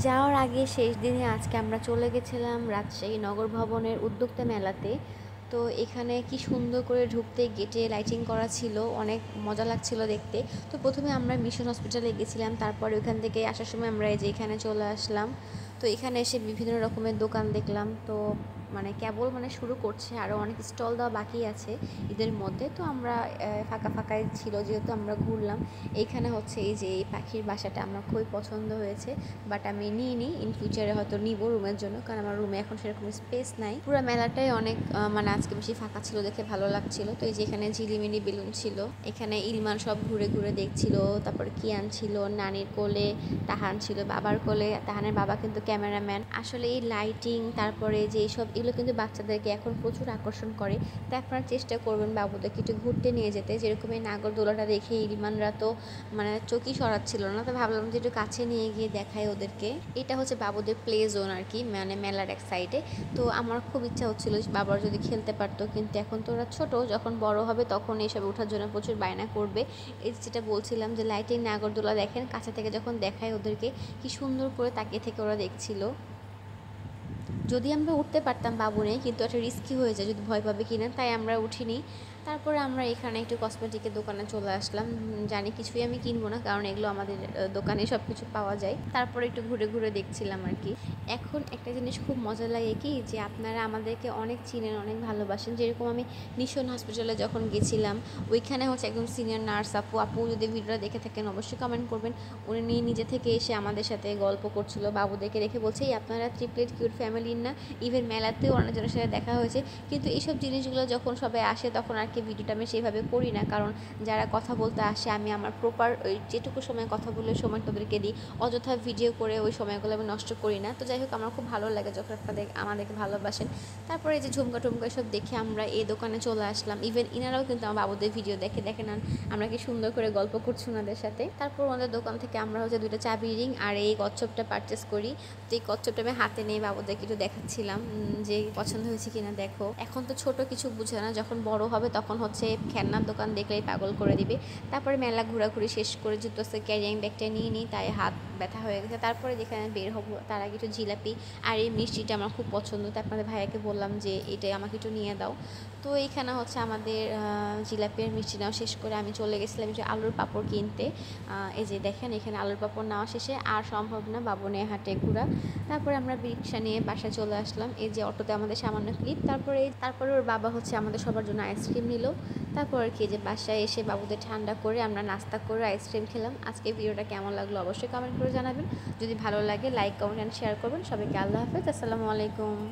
যাওয়ার আগে শেষ দিনে আজকে আমরা চলে গেছিলাম রাজশাহী নগর ভবনের উদ্যোক্তা মেলাতে। তো এখানে কি সুন্দর করে ঢুকতে গেটে লাইটিং করা ছিল, অনেক মজা লাগছিল দেখতে। তো প্রথমে আমরা মিশন হসপিটালে গেছিলাম, তারপরে ওইখান থেকে আসার সময় আমরা এই যে এখানে চলে আসলাম। তো এখানে এসে বিভিন্ন রকমের দোকান দেখলাম। তো কেবল শুরু করছে, আরও অনেক স্টল দেওয়া বাকি আছে ঈদের মধ্যে। তো আমরা ফাঁকা ফাঁকাই ছিল যেহেতু আমরা ঘুরলাম। এইখানে হচ্ছে এই যে এই পাখির বাসাটা আমার খুবই পছন্দ হয়েছে, বাট আমি নিইনি, ইন ফিউচারে হয়তো নিব রুমের জন্য, কারণ আমার রুমে এখন সেরকম স্পেস নাই। পুরো মেলাটাই অনেক আজকে বেশি ফাঁকা ছিল দেখে ভালো লাগছিল। তো এই যে এখানে ঝিলিমিলি বেলুন ছিল, এখানে ইলমান সব ঘুরে ঘুরে দেখছিল। তারপর কিয়ান ছিল, নানির কোলে তাহান ছিল, বাবার কোলে। তাহানের বাবা কিন্তু ক্যামেরাম্যান। আসলে এই লাইটিং, তারপরে যে এইসব, এগুলো কিন্তু বাচ্চাদেরকে এখন প্রচুর আকর্ষণ করে। তাই আপনারা চেষ্টা করবেন বাবুদেরকে একটু ঘুরতে নিয়ে যেতে। যেরকম এই নাগরদোলাটা দেখে ইলমানরা তো চোখই সরাচ্ছিল না। তো ভাবলাম যে একটু কাছে নিয়ে গিয়ে দেখাই ওদেরকে। এটা হচ্ছে বাবুদের প্লে জোন আর কি, মেলার এক সাইডে। তো আমার খুব ইচ্ছা হচ্ছিল বাবার যদি খেলতে পারতো, কিন্তু এখন তো ওরা ছোট, যখন বড় হবে তখন এইসব ওঠার জন্য প্রচুর বায়না করবে। এই যেটা বলছিলাম যে লাইটিং নাগরদোলা দেখেন, কাছে থেকে যখন দেখায় ওদেরকে কি সুন্দর করে তাকিয়ে থেকে ওরা দেখছিল। যদি আমরা উঠতে পারতাম বাবু নেই, কিন্তু একটা রিস্কি হয়ে যায়, যদি ভয় পাবে কিনা, তাই আমরা উঠিনি। তারপরে আমরা এখানে একটু কসমেটিকের দোকানে চলে আসলাম। জানি কিছুই আমি কিনবো না, কারণ এগুলো আমাদের দোকানে সব কিছু পাওয়া যায়। তারপরে একটু ঘুরে ঘুরে দেখছিলাম আর কি। এখন একটা জিনিস খুব মজা লাগে কি, যে আপনারা আমাদেরকে অনেক চিনেন, অনেক ভালোবাসেন। যেরকম আমি মিশন হসপিটালে যখন গেছিলাম, ওইখানে হচ্ছে একদম সিনিয়র নার্স আপু যদি ভিডিওটা দেখে থাকেন অবশ্যই কমেন্ট করবেন। উনি নিজে থেকে এসে আমাদের সাথে গল্প করছিল, বাবুদেরকে রেখে বলছে এই আপনারা ট্রিপলেট কিউট ফ্যামিলির না। ইভেন মেলাতেও অনেকজনের সাথে দেখা হয়েছে। কিন্তু এইসব জিনিসগুলো যখন সবাই আসে তখন আর কি ভিডিওটা আমি সেইভাবে করি না, কারণ যারা কথা বলতে আসে আমি আমার প্রপার ওই যেটুকু সময় কথা বলে সময় তাদেরকে দিই। অযথা ভিডিও করে ওই সময়গুলো আমি নষ্ট করি না। তো যাই হোক, আমার খুব ভালো লাগে যখন আপনাদের আমাদেরকে ভালোবাসেন। তারপরে এই যে ঝুমকা টুমকা এসব দেখে আমরা এই দোকানে চলে আসলাম। ইভেন ইনারাও কিন্তু আমার বাবুদের ভিডিও দেখে দেখেন আমরা কি সুন্দর করে গল্প করছি ওনাদের সাথে। তারপর ওনাদের দোকান থেকে আমরা হচ্ছে 2টা চাবি রিং আর এই কচ্ছপটা পারচেস করি। তো এই কচ্ছপটা আমি হাতে নিয়ে বাবুদেরকে একটু দেখাচ্ছিলাম যে পছন্দ হয়েছে কিনা দেখো। এখন তো ছোট কিছু বুঝে না, যখন বড় হবে তখন হচ্ছে খেলনার দোকান দেখলেই পাগল করে দিবে। তারপরে মেলা ঘোরাঘুরি শেষ করে জুতোসে ক্যারিং ব্যাগটা নিয়ে নিই, তাই হাত ব্যথা হয়ে গেছে। তারপরে যেখানে বের হবো তার আগে একটু জিলাপি আর এই মিষ্টিটা আমার খুব পছন্দ, তো আপনাদের ভাইয়াকে বললাম যে এটাই আমাকে একটু নিয়ে দাও। তো এইখানে হচ্ছে আমাদের জিলাপি আর মিষ্টি নেওয়া শেষ করে আমি চলে গেছিলাম একটু আলুর পাঁপড় কিনতে। এই যে দেখেন এখানে আলুর পাঁপড় নেওয়া শেষে আর সম্ভব না বাবু নিয়ে হাটে ঘোরা। তারপরে আমরা রিক্সা নিয়ে বাসায় চলে আসলাম। এই যে অটোতে আমাদের সামান্য ক্লিপ। তারপরে ওর বাবা হচ্ছে আমাদের সবার জন্য আইসক্রিম নিল। তারপর আর কি যে বাসায় এসে বাবুদের ঠান্ডা করে আমরা নাস্তা করে আইসক্রিম খেলাম। আজকে ভিডিওটা কেমন লাগলো অবশ্যই কমেন্ট করে জানাবেন। যদি ভালো লাগে লাইক কমেন্ট অ্যান্ড শেয়ার করবেন। সবাইকে আল্লাহ হাফেজ, আসসালামু আলাইকুম।